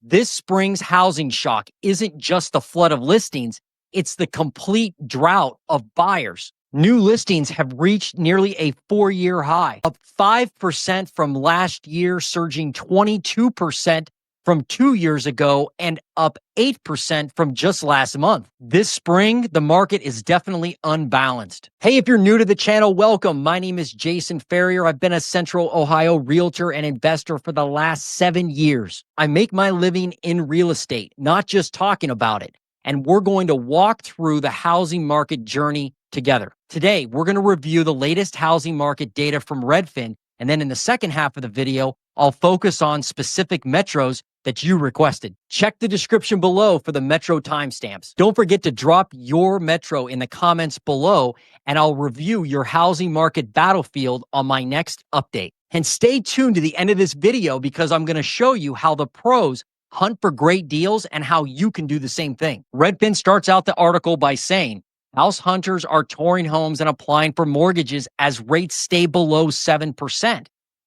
This spring's housing shock isn't just the flood of listings, it's the complete drought of buyers. New listings have reached nearly a 4-year high, up 5% from last year, surging 22% from 2 years ago, and up 8% from just last month. This spring, the market is definitely unbalanced. Hey, if you're new to the channel, welcome. My name is Jason Ferrier. I've been a Central Ohio realtor and investor for the last 7 years. I make my living in real estate, not just talking about it. And we're going to walk through the housing market journey together. Today, we're going to review the latest housing market data from Redfin. And then in the second half of the video, I'll focus on specific metros that you requested. Check the description below for the metro timestamps. Don't forget to drop your metro in the comments below, and I'll review your housing market battlefield on my next update. And stay tuned to the end of this video because I'm going to show you how the pros hunt for great deals and how you can do the same thing. Redfin starts out the article by saying, house hunters are touring homes and applying for mortgages as rates stay below 7%.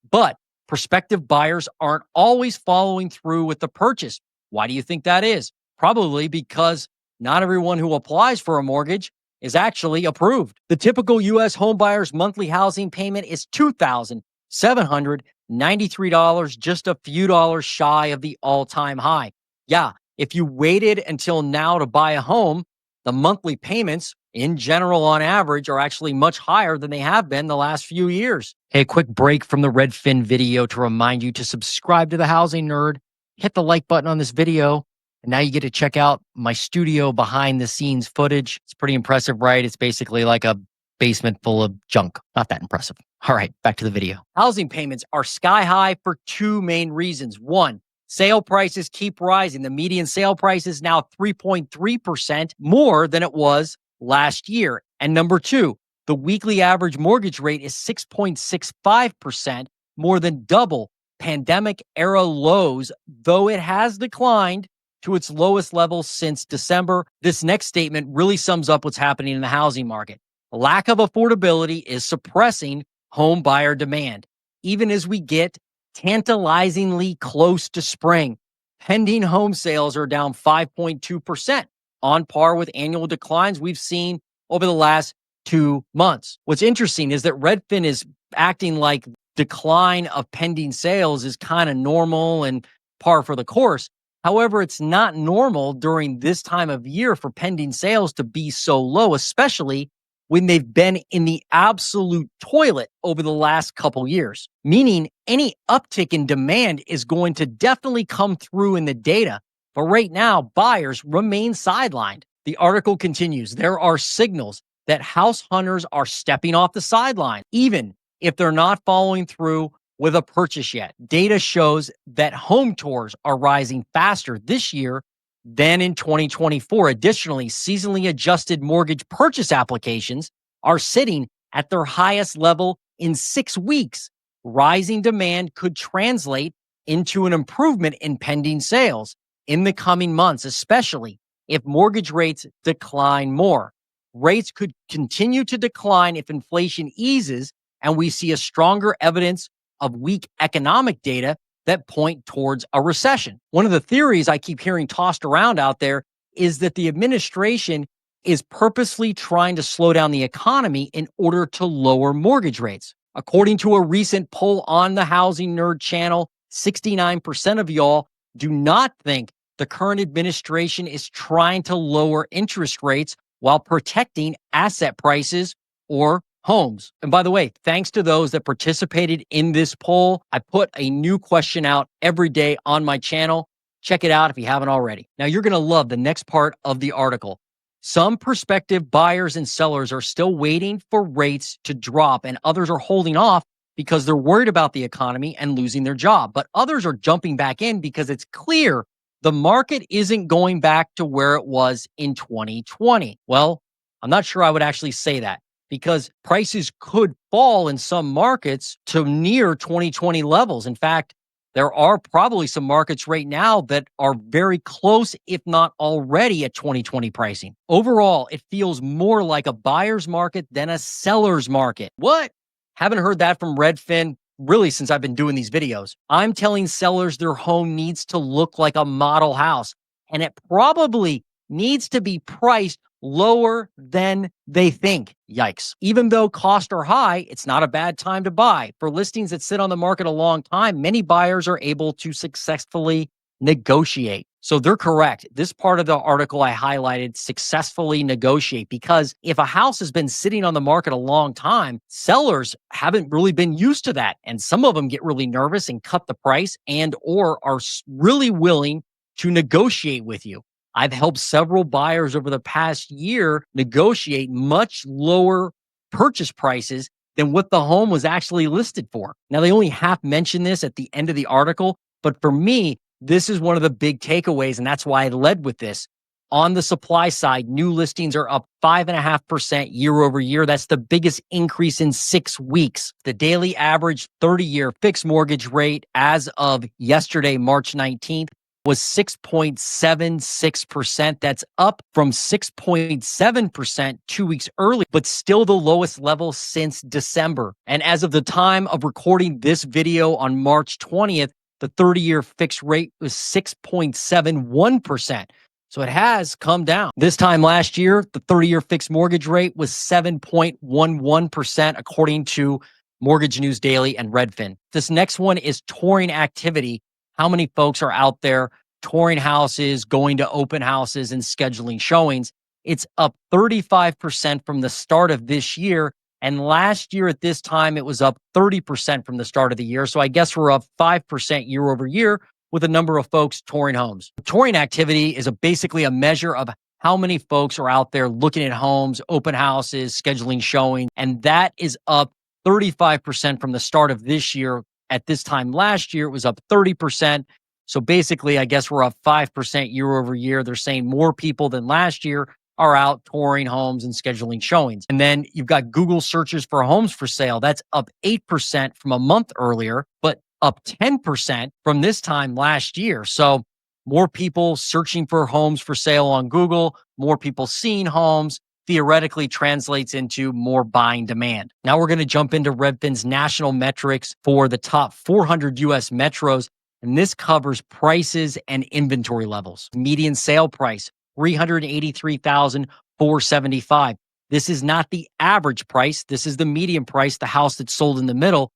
But prospective buyers aren't always following through with the purchase. Why do you think that is? Probably because not everyone who applies for a mortgage is actually approved. The typical U.S. homebuyer's monthly housing payment is $2,793, just a few dollars shy of the all-time high. Yeah, if you waited until now to buy a home, the monthly payments, in general, on average, are actually much higher than they have been the last few years. Hey, a quick break from the Redfin video to remind you to subscribe to The Housing Nerd, hit the like button on this video, and now you get to check out my studio behind-the-scenes footage. It's pretty impressive, right? It's basically like a basement full of junk. Not that impressive. All right, back to the video. Housing payments are sky high for two main reasons. One, sale prices keep rising. The median sale price is now 3.3% more than it was last year. And number two, the weekly average mortgage rate is 6.65%, more than double pandemic era lows, though it has declined to its lowest level since December. This next statement really sums up what's happening in the housing market. Lack of affordability is suppressing home buyer demand. Even as we get tantalizingly close to spring, pending home sales are down 5.2%, on par with annual declines we've seen over the last 2 months. What's interesting is that Redfin is acting like decline of pending sales is kind of normal and par for the course. However, it's not normal during this time of year for pending sales to be so low, especially when they've been in the absolute toilet over the last couple years, meaning any uptick in demand is going to definitely come through in the data. But right now, buyers remain sidelined. The article continues, there are signals that house hunters are stepping off the sideline, even if they're not following through with a purchase yet. Data shows that home tours are rising faster this year than in 2024. Additionally, seasonally adjusted mortgage purchase applications are sitting at their highest level in 6 weeks. Rising demand could translate into an improvement in pending sales in the coming months, especially if mortgage rates decline more. Rates could continue to decline if inflation eases and we see a stronger evidence of weak economic data that point towards a recession. One of the theories I keep hearing tossed around out there is that the administration is purposely trying to slow down the economy in order to lower mortgage rates. According to a recent poll on the Housing Nerd channel, 69% of y'all do not think the current administration is trying to lower interest rates while protecting asset prices or homes. And by the way, thanks to those that participated in this poll, I put a new question out every day on my channel. Check it out if you haven't already. Now, you're going to love the next part of the article. Some prospective buyers and sellers are still waiting for rates to drop, and others are holding off because they're worried about the economy and losing their job. But others are jumping back in because it's clear the market isn't going back to where it was in 2020. Well, I'm not sure I would actually say that, because prices could fall in some markets to near 2020 levels. In fact, there are probably some markets right now that are very close, if not already at 2020 pricing. Overall, it feels more like a buyer's market than a seller's market. What? Haven't heard that from Redfin really since I've been doing these videos. I'm telling sellers their home needs to look like a model house, and it probably needs to be priced lower than they think. Yikes. Even though costs are high, it's not a bad time to buy. For listings that sit on the market a long time, many buyers are able to successfully negotiate. So they're correct. This part of the article I highlighted, successfully negotiate, because if a house has been sitting on the market a long time, sellers haven't really been used to that. And some of them get really nervous and cut the price and or are really willing to negotiate with you. I've helped several buyers over the past year negotiate much lower purchase prices than what the home was actually listed for. Now, they only half mention this at the end of the article, but for me, this is one of the big takeaways, and that's why I led with this. On the supply side, new listings are up 5.5% year over year. That's the biggest increase in 6 weeks. The daily average 30-year fixed mortgage rate as of yesterday, March 19th, was 6.76%. That's up from 6.7% 2 weeks early, but still the lowest level since December. And as of the time of recording this video on March 20th, the 30-year fixed rate was 6.71%. So it has come down. This time last year, the 30-year fixed mortgage rate was 7.11%, according to Mortgage News Daily and Redfin. This next one is touring activity. How many folks are out there touring houses, going to open houses, and scheduling showings? It's up 35% from the start of this year. And last year at this time, it was up 30% from the start of the year. So I guess we're up 5% year over year with a number of folks touring homes. Touring activity is basically a measure of how many folks are out there looking at homes, open houses, scheduling showing. And that is up 35% from the start of this year. At this time last year, it was up 30%. So basically, I guess we're up 5% year over year. They're saying more people than last year are out touring homes and scheduling showings. And then you've got Google searches for homes for sale. That's up 8% from a month earlier, but up 10% from this time last year. So more people searching for homes for sale on Google, more people seeing homes, theoretically translates into more buying demand. Now we're going to jump into Redfin's national metrics for the top 400 US metros. And this covers prices and inventory levels. Median sale price, $383,475. This is not the average price. This is the median price, the house that's sold in the middle.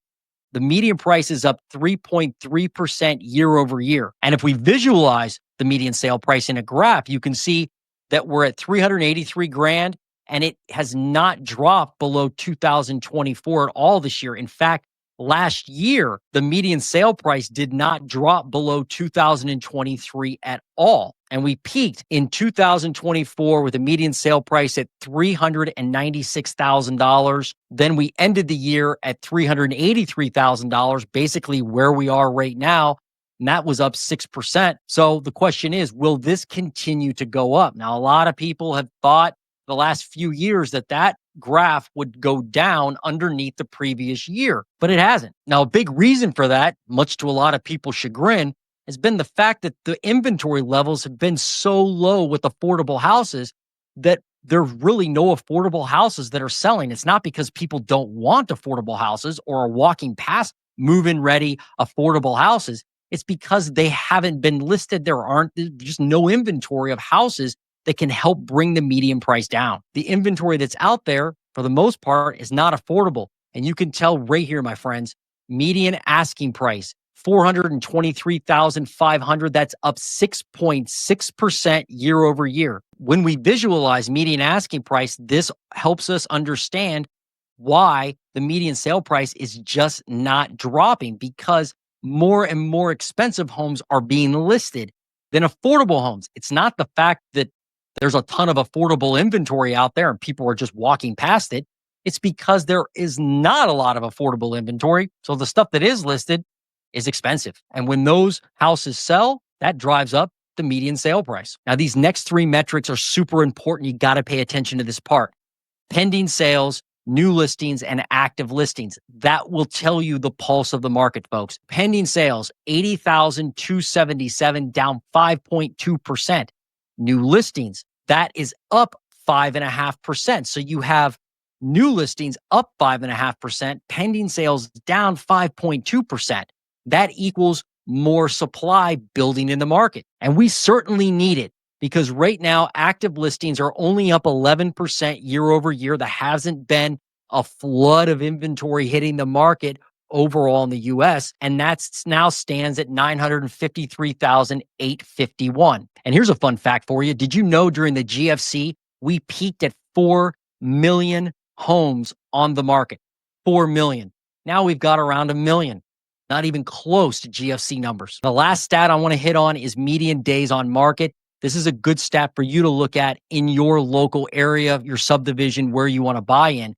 The median price is up 3.3% year over year. And if we visualize the median sale price in a graph, you can see that we're at 383 grand, and it has not dropped below 2024 at all this year. In fact, last year, the median sale price did not drop below 2023 at all. And we peaked in 2024 with a median sale price at $396,000. Then we ended the year at $383,000, basically where we are right now. And that was up 6%. So the question is, will this continue to go up? Now, a lot of people have thought the last few years that graph would go down underneath the previous year, but it hasn't. Now, a big reason for that, much to a lot of people's chagrin, has been the fact that the inventory levels have been so low with affordable houses that there's really no affordable houses that are selling. It's not because people don't want affordable houses or are walking past move-in ready affordable houses. It's because they haven't been listed. There's just no inventory of houses that can help bring the median price down. The inventory that's out there, for the most part, is not affordable. And you can tell right here, my friends, median asking price, $423,500. That's up 6.6% year over year. When we visualize median asking price, this helps us understand why the median sale price is just not dropping, because more and more expensive homes are being listed than affordable homes. It's not the fact that there's a ton of affordable inventory out there and people are just walking past it. It's because there is not a lot of affordable inventory. So the stuff that is listed is expensive. And when those houses sell, that drives up the median sale price. Now, these next three metrics are super important. You got to pay attention to this part. Pending sales, new listings, and active listings. That will tell you the pulse of the market, folks. Pending sales, 80,277, down 5.2%. New listings, that is up 5.5%. So you have New listings up 5.5%, pending sales down 5.2%. That equals more supply building in the market. And we certainly need it because right now, active listings are only up 11% year over year. There hasn't been a flood of inventory hitting the market overall in the US, and that's now stands at 953,851. And here's a fun fact for you. Did you know during the GFC, we peaked at 4 million homes on the market? 4 million. Now we've got around a million. Not even close to GFC numbers. The last stat I want to hit on is median days on market. This is a good stat for you to look at in your local area, your subdivision, where you want to buy in,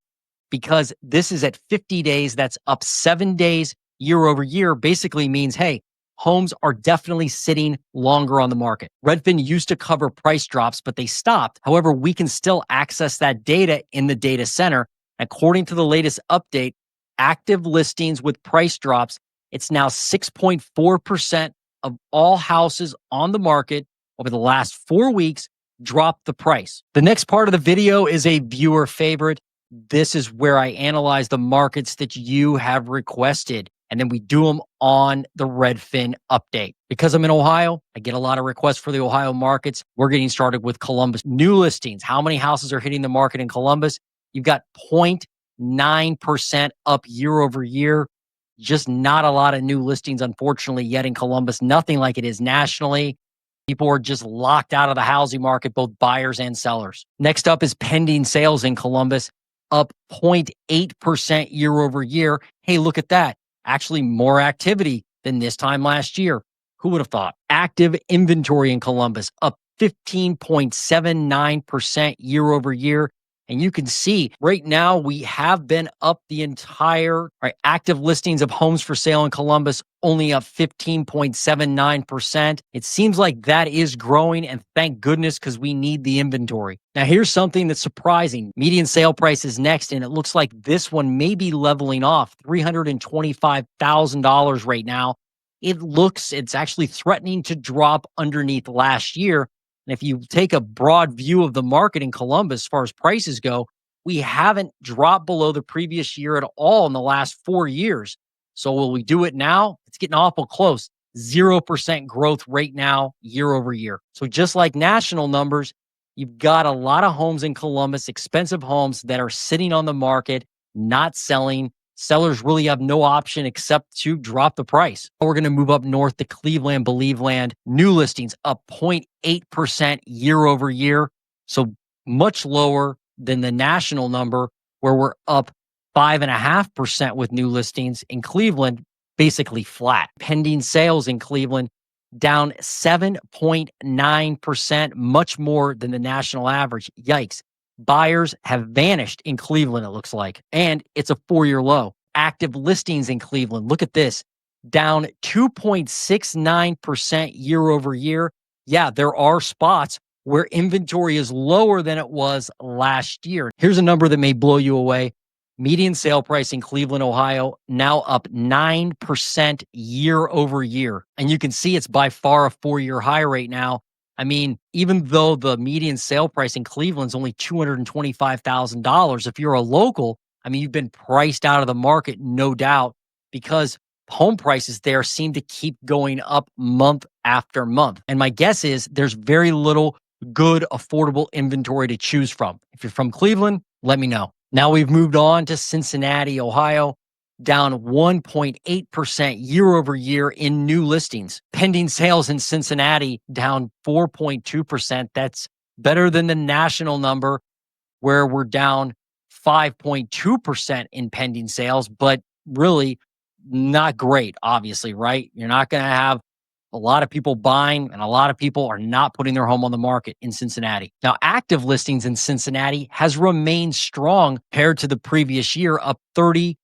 because this is at 50 days. That's up 7 days year over year. Basically means, hey, homes are definitely sitting longer on the market. Redfin used to cover price drops, but they stopped. However, we can still access that data in the data center. According to the latest update, active listings with price drops, it's now 6.4% of all houses on the market over the last 4 weeks dropped the price. The next part of the video is a viewer favorite. This is where I analyze the markets that you have requested, and then we do them on the Redfin update. Because I'm in Ohio, I get a lot of requests for the Ohio markets. We're getting started with Columbus. New listings. How many houses are hitting the market in Columbus? You've got 0.9% up year over year. Just not a lot of new listings, unfortunately, yet in Columbus. Nothing like it is nationally. People are just locked out of the housing market, both buyers and sellers. Next up is pending sales in Columbus, up 0.8% year over year. Hey, look at that. Actually, more activity than this time last year. Who would have thought? Active inventory in Columbus, up 15.79% year over year. And you can see right now we have been up the entire active listings of homes for sale in Columbus, only up 15.79%. It seems like that is growing, and thank goodness, because we need the inventory. Now, here's something that's surprising. Median sale price is next, and it looks like this one may be leveling off, $325,000 right now. It's actually threatening to drop underneath last year. And if you take a broad view of the market in Columbus, as far as prices go, we haven't dropped below the previous year at all in the last 4 years. So will we do it now? It's getting awful close. 0% growth right now, year over year. So just like national numbers, you've got a lot of homes in Columbus, expensive homes that are sitting on the market, not selling. Sellers really have no option except to drop the price. We're going to move up north to Cleveland, Believeland. New listings up 0.8% year over year. So much lower than the national number where we're up 5.5% with new listings. In Cleveland, basically flat. Pending sales in Cleveland down 7.9%, much more than the national average. Yikes. Buyers have vanished in Cleveland, it looks like, and it's a 4-year low. Active listings in Cleveland, look at this, down 2.69% year over year. Yeah, there are spots where inventory is lower than it was last year. Here's a number that may blow you away. Median sale price in Cleveland, Ohio, now up 9% year over year. And you can see it's by far a 4-year high right now. I mean, even though the median sale price in Cleveland is only $225,000, if you're a local, I mean, you've been priced out of the market, no doubt, because home prices there seem to keep going up month after month. And my guess is there's very little good, affordable inventory to choose from. If you're from Cleveland, let me know. Now we've moved on to Cincinnati, Ohio, down 1.8% year over year in new listings. Pending sales in Cincinnati down 4.2%. That's better than the national number where we're down 5.2% in pending sales, but really not great, obviously, right? You're not going to have a lot of people buying, and a lot of people are not putting their home on the market in Cincinnati. Now, active listings in Cincinnati has remained strong compared to the previous year, up 30%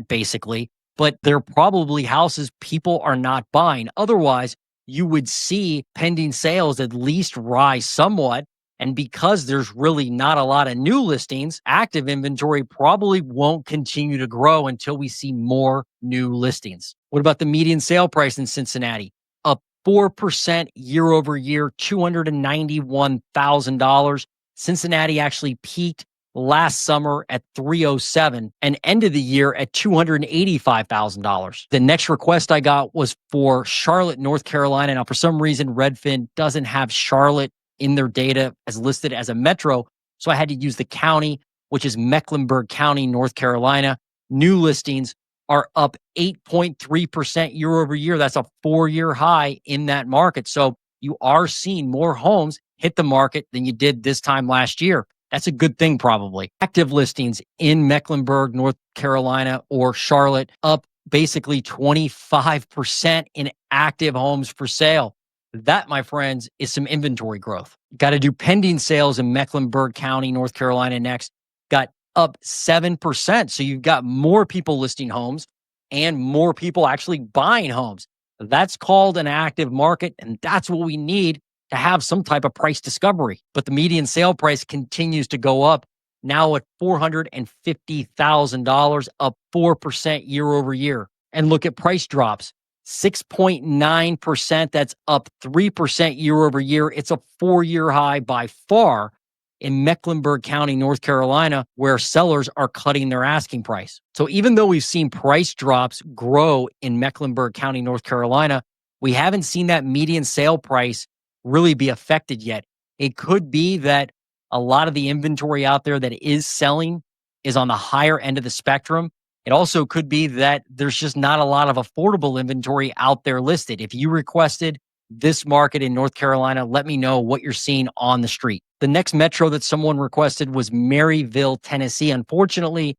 basically, but they're probably houses people are not buying. Otherwise, you would see pending sales at least rise somewhat. And because there's really not a lot of new listings, active inventory probably won't continue to grow until we see more new listings. What about the median sale price in Cincinnati? Up 4% year over year, $291,000. Cincinnati actually peaked last summer at 307 and ended the year at $285,000. The next request I got was for Charlotte, North Carolina. Now, for some reason, Redfin doesn't have Charlotte in their data as listed as a metro. So I had to use the county, which is Mecklenburg County, North Carolina. New listings are up 8.3% year over year. That's a 4-year high in that market. So you are seeing more homes hit the market than you did this time last year. That's a good thing, probably. Active listings in Mecklenburg, North Carolina, or Charlotte up basically 25% in active homes for sale. That, my friends, is some inventory growth. Got to do pending sales in Mecklenburg County, North Carolina next. Got up 7%. So you've got more people listing homes and more people actually buying homes. That's called an active market, and that's what we need to have some type of price discovery. But the median sale price continues to go up, now at $450,000, up 4% year over year. And look at price drops, 6.9%. That's up 3% year over year. It's a 4-year high by far in Mecklenburg County, North Carolina, where sellers are cutting their asking price. So even though we've seen price drops grow in Mecklenburg County, North Carolina, we haven't seen that median sale price really be affected yet. It could be that a lot of the inventory out there that is selling is on the higher end of the spectrum. It also could be that there's just not a lot of affordable inventory out there listed. If you requested this market in North Carolina, let me know what you're seeing on the street. The next metro that someone requested was Maryville, Tennessee. Unfortunately,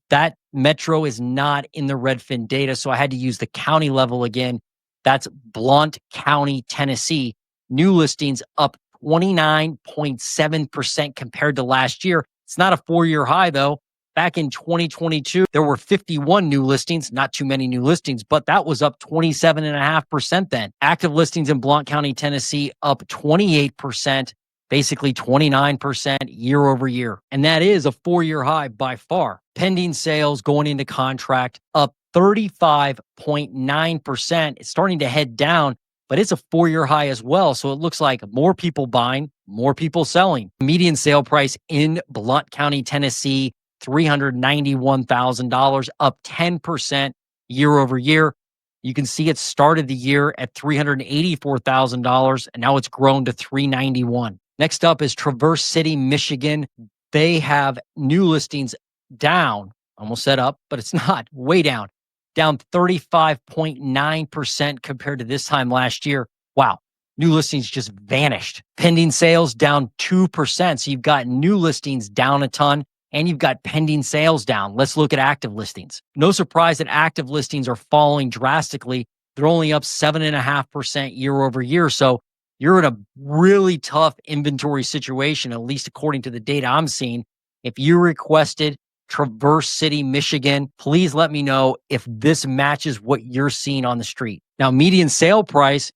that metro is not in the Redfin data, so I had to use the county level again. That's Blount County, Tennessee. New listings up 29.7% compared to last year. It's not a 4-year high, though. Back in 2022, there were 51 new listings, not too many new listings, but that was up 27.5% then. Active listings in Blount County, Tennessee, up 28%, basically 29% year over year. And that is a 4-year high by far. Pending sales going into contract up 35.9%. It's starting to head down, but it's a 4-year high as well. So it looks like more people buying, more people selling. Median sale price in Blount County, Tennessee, $391,000, up 10% year over year. You can see it started the year at $384,000, and now it's grown to $391,000. Next up is Traverse City, Michigan. They have new listings down, almost set up, but it's not, way down 35.9% compared to this time last year. Wow. New listings just vanished. Pending sales down 2%. So you've got new listings down a ton, and you've got pending sales down. Let's look at active listings. No surprise that active listings are falling drastically. They're only up 7.5% year over year. So you're in a really tough inventory situation, at least according to the data I'm seeing. If you requested Traverse City, Michigan, please let me know if this matches what you're seeing on the street. Now, median sale price,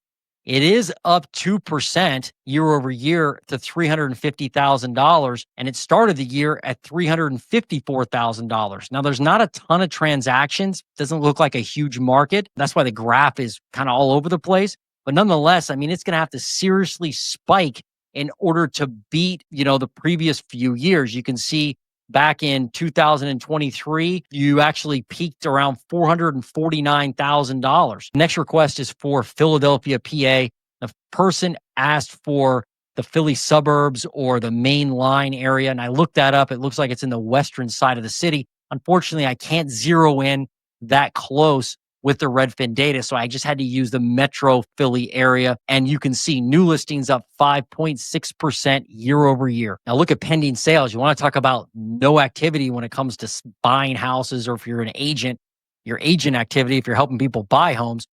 it is up 2% year over year to $350,000, and it started the year at $354,000. Now, there's not a ton of transactions. Doesn't look like a huge market. That's why the graph is kind of all over the place. But nonetheless, I mean, it's going to have to seriously spike in order to beat, the previous few years. You can see back in 2023, you actually peaked around $449,000. Next request is for Philadelphia, PA. The person asked for the Philly suburbs or the main line area, and I looked that up. It looks like it's in the western side of the city. Unfortunately, I can't zero in that close with the Redfin data, so I just had to use the metro Philly area, and you can see new listings up 5.6% year over year. Now look at pending sales. You want to talk about no activity when it comes to buying houses, or if you're an agent, your agent activity, if you're helping people buy homes,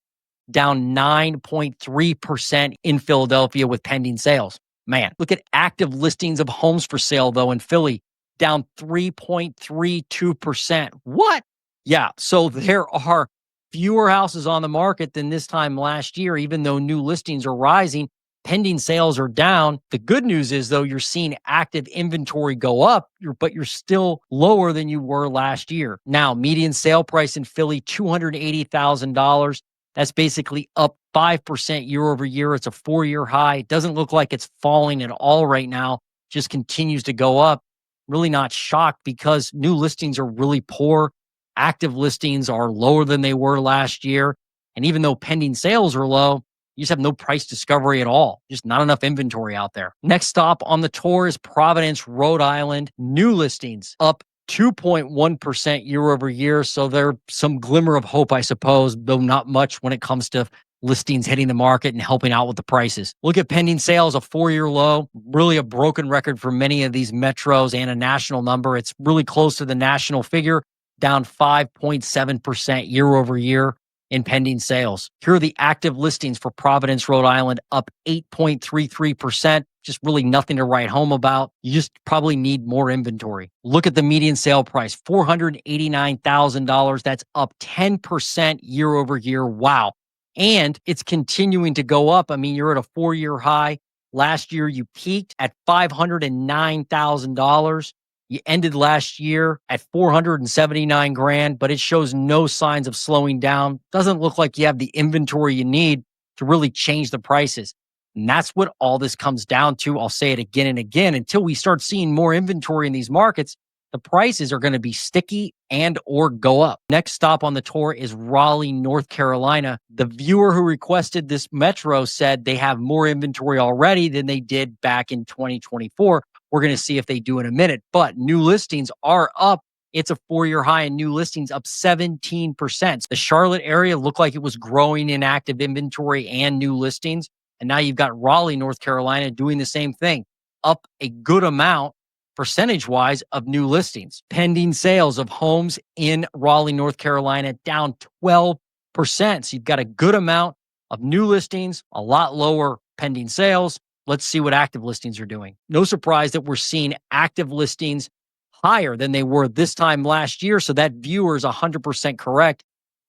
down 9.3% in Philadelphia with pending sales. Man, look at active listings of homes for sale, though, in Philly, down 3.32%. What? Yeah, so there are fewer houses on the market than this time last year, even though new listings are rising. Pending sales are down. The good news is, though, you're seeing active inventory go up, but you're still lower than you were last year. Now, median sale price in Philly, $280,000. That's basically up 5% year over year. It's a 4-year high. It doesn't look like it's falling at all right now. Just continues to go up. really not shocked because new listings are really poor. Active listings are lower than they were last year. And even though pending sales are low, you just have no price discovery at all. Just not enough inventory out there. Next stop on the tour is Providence, Rhode Island. New listings up 2.1% year over year. So there's some glimmer of hope, I suppose, though not much when it comes to listings hitting the market and helping out with the prices. Look at pending sales, a 4-year low, really a broken record for many of these metros and a national number. It's really close to the national figure, down 5.7% year over year in pending sales. Here are the active listings for Providence, Rhode Island, up 8.33%. Just really nothing to write home about. You just probably need more inventory. Look at the median sale price, $489,000. That's up 10% year over year. Wow. And it's continuing to go up. I mean, you're at a 4-year high. Last year, you peaked at $509,000. You ended last year at 479 grand, but it shows no signs of slowing down. Doesn't look like you have the inventory you need to really change the prices. And that's what all this comes down to. I'll say it again and again. Until we start seeing more inventory in these markets, the prices are going to be sticky and or go up. Next stop on the tour is Raleigh, North Carolina. The viewer who requested this metro said they have more inventory already than they did back in 2024. We're going to see if they do in a minute, but new listings are up. It's a 4-year high in new listings, up 17%. The Charlotte area looked like it was growing in active inventory and new listings. And now you've got Raleigh, North Carolina doing the same thing, up a good amount percentage-wise of new listings. Pending sales of homes in Raleigh, North Carolina, down 12%. So you've got a good amount of new listings, a lot lower pending sales. Let's see what active listings are doing. No surprise that we're seeing active listings higher than they were this time last year. So that viewer is 100% correct.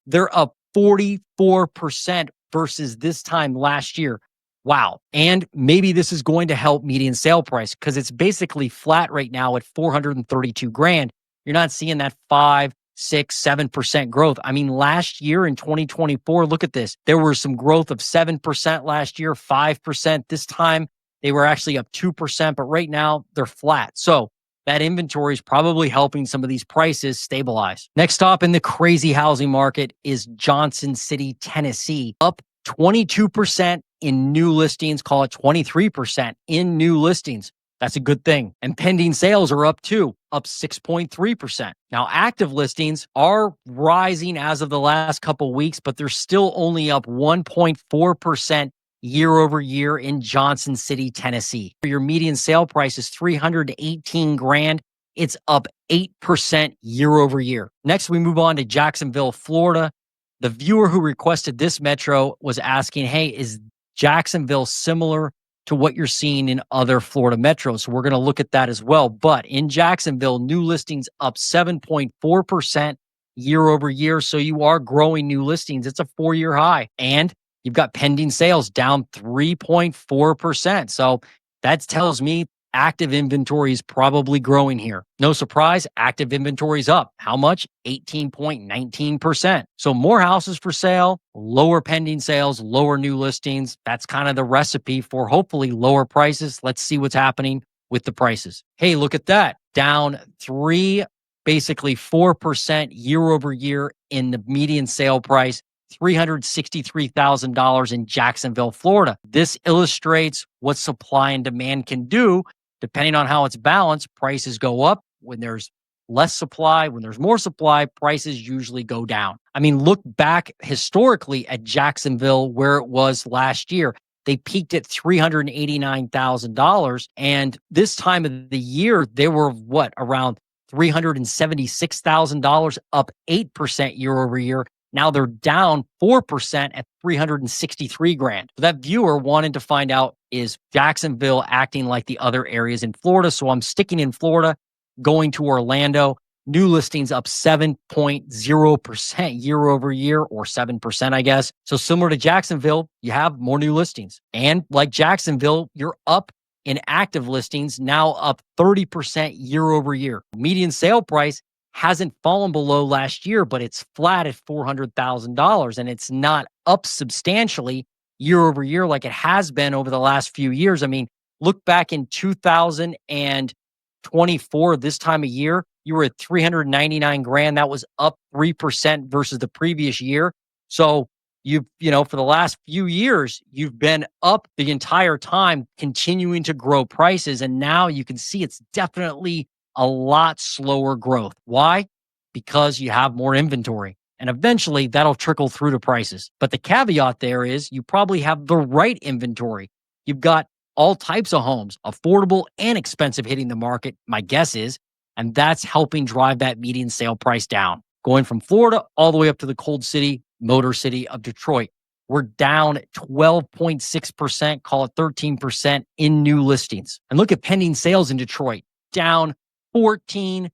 They're up 44% versus this time last year. Wow. And maybe this is going to help median sale price because it's basically flat right now at 432 grand. You're not seeing that 5, 6, 7% growth. I mean, last year in 2024, look at this. There was some growth of 7% last year, 5%. This time they were actually up 2%, but right now they're flat. So that inventory is probably helping some of these prices stabilize. Next stop in the crazy housing market is Johnson City, Tennessee, up 22% in new listings, call it 23% in new listings. That's a good thing. And pending sales are up too, up 6.3%. Now, active listings are rising as of the last couple weeks, but they're still only up 1.4% year over year in Johnson City, Tennessee. Your median sale price is 318 grand. It's up 8% year over year. Next, we move on to Jacksonville, Florida. The viewer who requested this metro was asking, hey, is Jacksonville similar to what you're seeing in other Florida metros? So we're going to look at that as well. But in Jacksonville, new listings up 7.4% year over year. So you are growing new listings. It's a 4-year high. And you've got pending sales down 3.4%. So that tells me active inventory is probably growing here. No surprise, active inventory is up. How much? 18.19%. So more houses for sale, lower pending sales, lower new listings. That's kind of the recipe for hopefully lower prices. Let's see what's happening with the prices. Hey, look at that. Down basically 4% year over year in the median sale price. $363,000 in Jacksonville, Florida. This illustrates what supply and demand can do. Depending on how it's balanced, prices go up. When there's less supply, when there's more supply, prices usually go down. I mean, look back historically at Jacksonville where it was last year. They peaked at $389,000. And this time of the year, they were around $376,000, up 8% year over year. Now they're down 4% at 363 grand. So that viewer wanted to find out, is Jacksonville acting like the other areas in Florida? So I'm sticking in Florida, going to Orlando. New listings up 7.0% year over year, or 7%, I guess. So similar to Jacksonville, you have more new listings. And like Jacksonville, you're up in active listings, now up 30% year over year. Median sale price hasn't fallen below last year, but it's flat at $400,000, and it's not up substantially year over year like it has been over the last few years. I mean, look back in 2015 24 this time of year, you were at 399 grand. That was up 3% versus the previous year. So for the last few years, you've been up the entire time, continuing to grow prices. And now you can see it's definitely a lot slower growth. Why? Because you have more inventory. And eventually that'll trickle through to prices. But the caveat there is you probably have the right inventory. You've got all types of homes, affordable and expensive, hitting the market, my guess is. And that's helping drive that median sale price down. Going from Florida all the way up to the cold city, motor city of Detroit. We're down 12.6%, call it 13% in new listings. And look at pending sales in Detroit, down 14%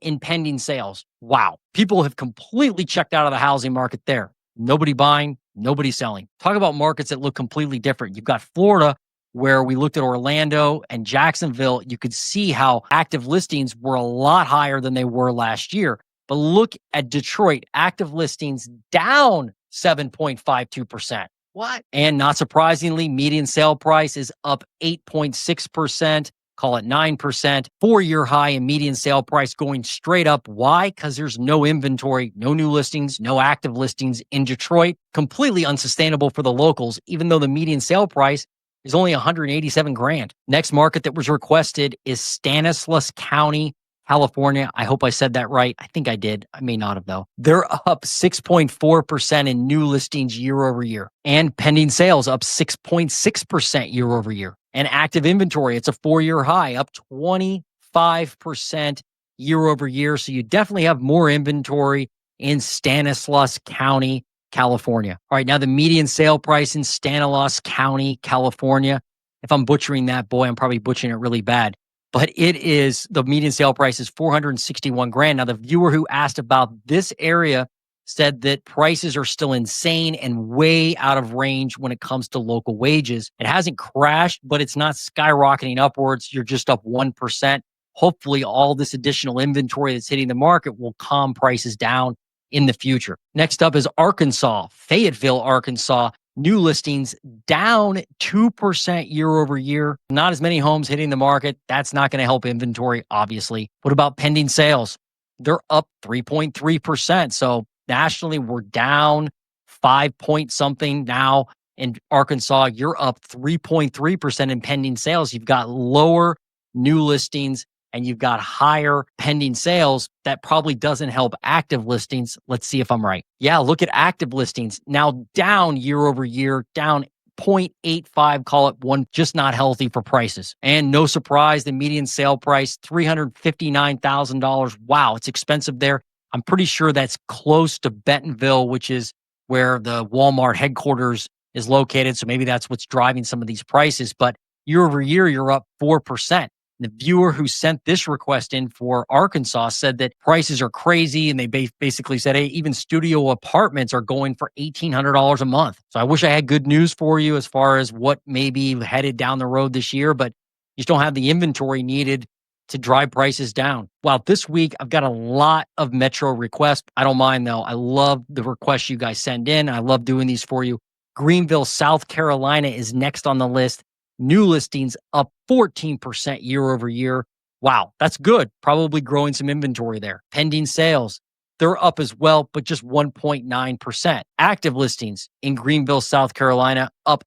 in pending sales. Wow. People have completely checked out of the housing market there. Nobody buying, nobody selling. Talk about markets that look completely different. You've got Florida, where we looked at Orlando and Jacksonville. You could see how active listings were a lot higher than they were last year. But look at Detroit, active listings down 7.52%. What? And not surprisingly, median sale price is up 8.6%, call it 9%. 4-year high in median sale price going straight up. Why? Because there's no inventory, no new listings, no active listings in Detroit. Completely unsustainable for the locals, even though the median sale price is only 187 grand. Next market that was requested is Stanislaus County, California. I hope I said that right. I think I did. I may not have, though. They're up 6.4% in new listings year over year, and pending sales up 6.6% year over year. And active inventory, it's a 4-year high, up 25% year over year. So you definitely have more inventory in Stanislaus County, California. All right, now the median sale price in Stanislaus County, California. If I'm butchering that, boy, I'm probably butchering it really bad. But the median sale price is 461 grand. Now, the viewer who asked about this area said that prices are still insane and way out of range when it comes to local wages. It hasn't crashed, but it's not skyrocketing upwards. You're just up 1%. Hopefully, all this additional inventory that's hitting the market will calm prices down in the future. Next up is Arkansas, Fayetteville, Arkansas. New listings down 2% year over year. Not as many homes hitting the market. That's not going to help inventory, obviously. What about pending sales? They're up 3.3%. So nationally, we're down 5 point something now. In Arkansas, you're up 3.3% in pending sales. You've got lower new listings and you've got higher pending sales. That probably doesn't help active listings. Let's see if I'm right. Yeah, look at active listings. Now down year over year, down 0.85, call it 1, just not healthy for prices. And no surprise, the median sale price, $359,000. Wow, it's expensive there. I'm pretty sure that's close to Bentonville, which is where the Walmart headquarters is located. So maybe that's what's driving some of these prices. But year over year, you're up 4%. The viewer who sent this request in for Arkansas said that prices are crazy, and they basically said, hey, even studio apartments are going for $1,800 a month. So I wish I had good news for you as far as what may be headed down the road this year, but you just don't have the inventory needed to drive prices down. Well, this week, I've got a lot of metro requests. I don't mind, though. I love the requests you guys send in. I love doing these for you. Greenville, South Carolina is next on the list. New listings up 14% year over year. Wow, that's good. Probably growing some inventory there. Pending sales, they're up as well, but just 1.9%. Active listings in Greenville, South Carolina, up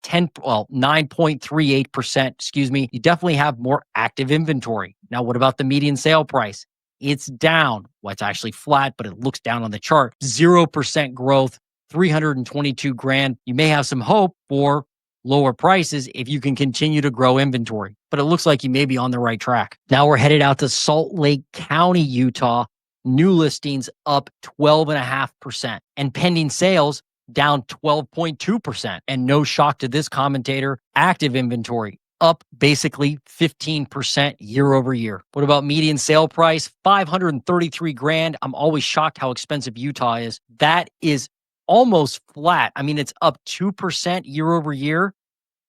9.38%. Excuse me. You definitely have more active inventory. Now, what about the median sale price? It's down. Well, it's actually flat, but it looks down on the chart. 0% growth, 322 grand. You may have some hope for lower prices if you can continue to grow inventory, but it looks like you may be on the right track. Now we're headed out to Salt Lake County, Utah. New listings up 12.5% and pending sales down 12.2%. And no shock to this commentator, active inventory up basically 15% year over year. What about median sale price? 533 grand. I'm always shocked how expensive Utah is. That is almost flat. I mean, it's up 2% year over year,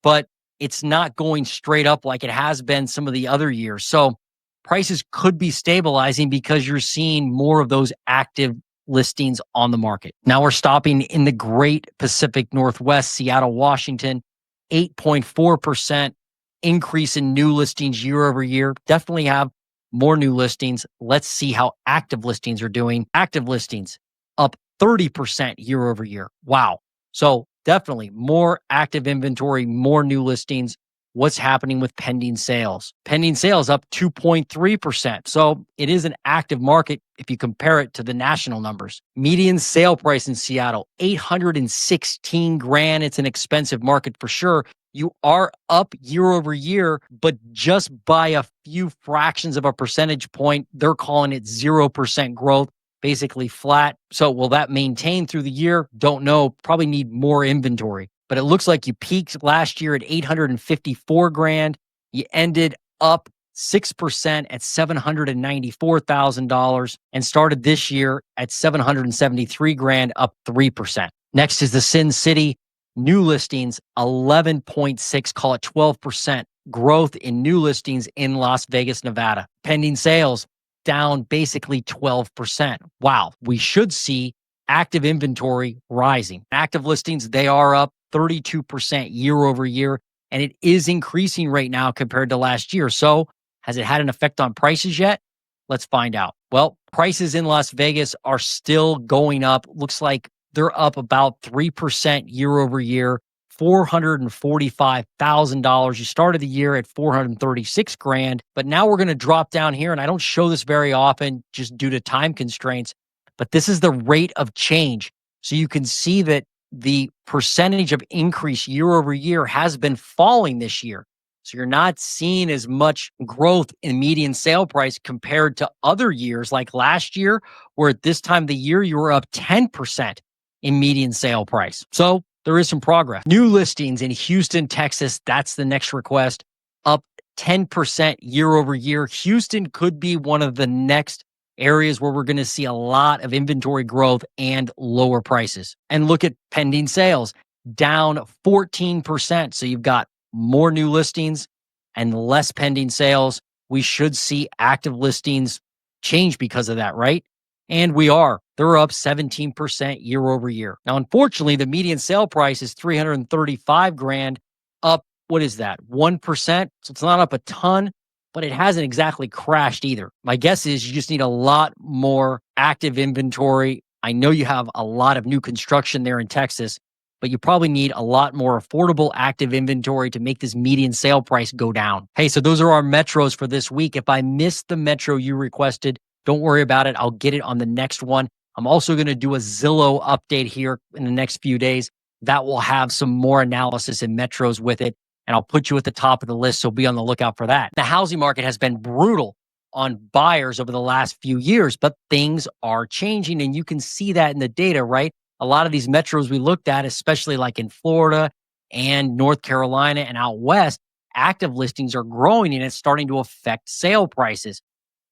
but it's not going straight up like it has been some of the other years. So prices could be stabilizing because you're seeing more of those active listings on the market. Now we're stopping in the Great Pacific Northwest, Seattle, Washington, 8.4% increase in new listings year over year. Definitely have more new listings. Let's see how active listings are doing. Active listings up 30% year over year. Wow. So definitely more active inventory, more new listings. What's happening with pending sales? Pending sales up 2.3%. So it is an active market if you compare it to the national numbers. Median sale price in Seattle, 816 grand. It's an expensive market for sure. You are up year over year, but just by a few fractions of a percentage point. They're calling it 0% growth, basically flat. So will that maintain through the year? Don't know. Probably need more inventory. But it looks like you peaked last year at 854 grand. You ended up 6% at $794,000 and started this year at 773 grand, up 3%. Next is the Sin City. New listings, 11.6, call it 12% growth in new listings in Las Vegas, Nevada. Pending sales down basically 12%. Wow. We should see active inventory rising. Active listings, they are up 32% year over year, and it is increasing right now compared to last year. So has it had an effect on prices yet? Let's find out. Well, prices in Las Vegas are still going up. Looks like they're up about 3% year over year, $445,000. You started the year at 436 grand, but now we're going to drop down here. And I don't show this very often just due to time constraints, but this is the rate of change. So you can see that the percentage of increase year over year has been falling this year. So you're not seeing as much growth in median sale price compared to other years like last year, where at this time of the year, you were up 10% in median sale price. So there is some progress. New listings in Houston, Texas, that's the next request, up 10% year over year. Houston could be one of the next areas where we're going to see a lot of inventory growth and lower prices. And look at pending sales, down 14%. So you've got more new listings and less pending sales. We should see active listings change because of that, right? And we are. They're up 17% year over year. Now, unfortunately, the median sale price is 335 grand, up, what is that, 1%? So it's not up a ton, but it hasn't exactly crashed either. My guess is you just need a lot more active inventory. I know you have a lot of new construction there in Texas, but you probably need a lot more affordable active inventory to make this median sale price go down. Hey, so those are our metros for this week. If I missed the metro you requested, don't worry about it. I'll get it on the next one. I'm also going to do a Zillow update here in the next few days that will have some more analysis and metros with it. And I'll put you at the top of the list, so be on the lookout for that. The housing market has been brutal on buyers over the last few years, but things are changing. And you can see that in the data, right? A lot of these metros we looked at, especially like in Florida and North Carolina and out west, active listings are growing and it's starting to affect sale prices.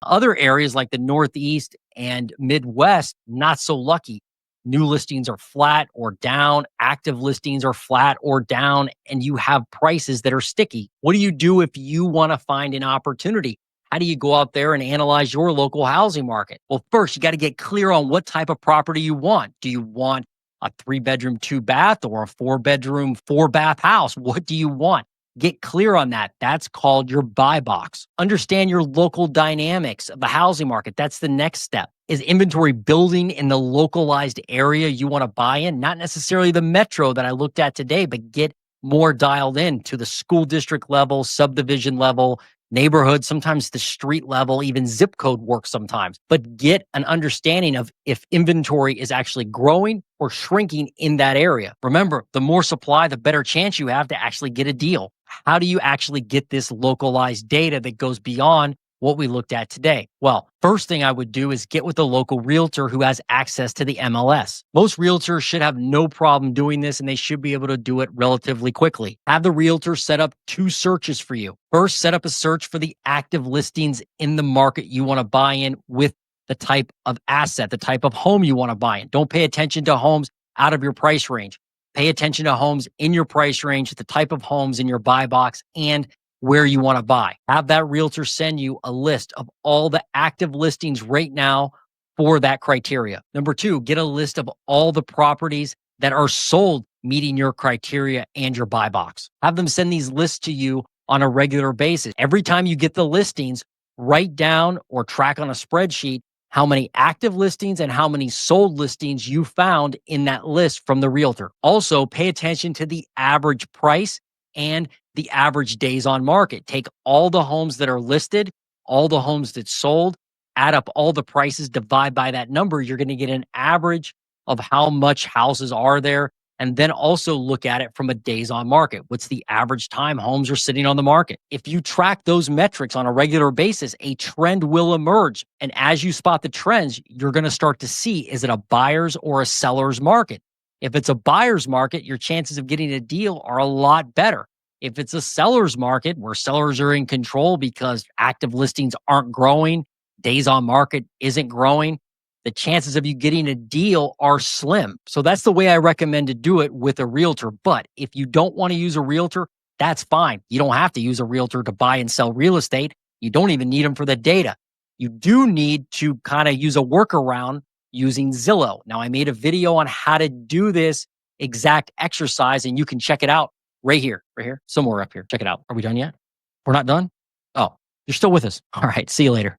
Other areas like the Northeast and Midwest, not so lucky. New listings are flat or down, active listings are flat or down, and you have prices that are sticky. What do you do if you want to find an opportunity? How do you go out there and analyze your local housing market? Well, first, you got to get clear on what type of property you want. Do you want a 3-bedroom, 2-bath or a 4-bedroom, 4-bath house? What do you want? Get clear on that. That's called your buy box. Understand your local dynamics of the housing market. That's the next step. Is inventory building in the localized area you want to buy in? Not necessarily the metro that I looked at today, but get more dialed in to the school district level, subdivision level, neighborhood, sometimes the street level, even zip code works sometimes. But get an understanding of if inventory is actually growing or shrinking in that area. Remember, the more supply, the better chance you have to actually get a deal. How do you actually get this localized data that goes beyond what we looked at today? Well, first thing I would do is get with a local realtor who has access to the MLS. Most realtors should have no problem doing this, and they should be able to do it relatively quickly. Have the realtor set up 2 searches for you. First, set up a search for the active listings in the market you want to buy in with the type of asset, the type of home you want to buy in. Don't pay attention to homes out of your price range. Pay attention to homes in your price range, the type of homes in your buy box, and where you want to buy. Have that realtor send you a list of all the active listings right now for that criteria. Number 2, get a list of all the properties that are sold meeting your criteria and your buy box. Have them send these lists to you on a regular basis. Every time you get the listings, write down or track on a spreadsheet how many active listings and how many sold listings you found in that list from the realtor. Also, pay attention to the average price and the average days on market. Take all the homes that are listed, all the homes that sold, add up all the prices, divide by that number. You're going to get an average of how much houses are there. And then also look at it from a days on market. What's the average time homes are sitting on the market? If you track those metrics on a regular basis, a trend will emerge. And as you spot the trends, you're going to start to see, is it a buyer's or a seller's market? If it's a buyer's market, your chances of getting a deal are a lot better. If it's a seller's market where sellers are in control because active listings aren't growing, days on market isn't growing, the chances of you getting a deal are slim. So that's the way I recommend to do it with a realtor. But if you don't want to use a realtor, that's fine. You don't have to use a realtor to buy and sell real estate. You don't even need them for the data. You do need to kind of use a workaround using Zillow. Now, I made a video on how to do this exact exercise, and you can check it out right here, somewhere up here. Check it out. Are we done yet? We're not done? Oh, you're still with us. All right. See you later.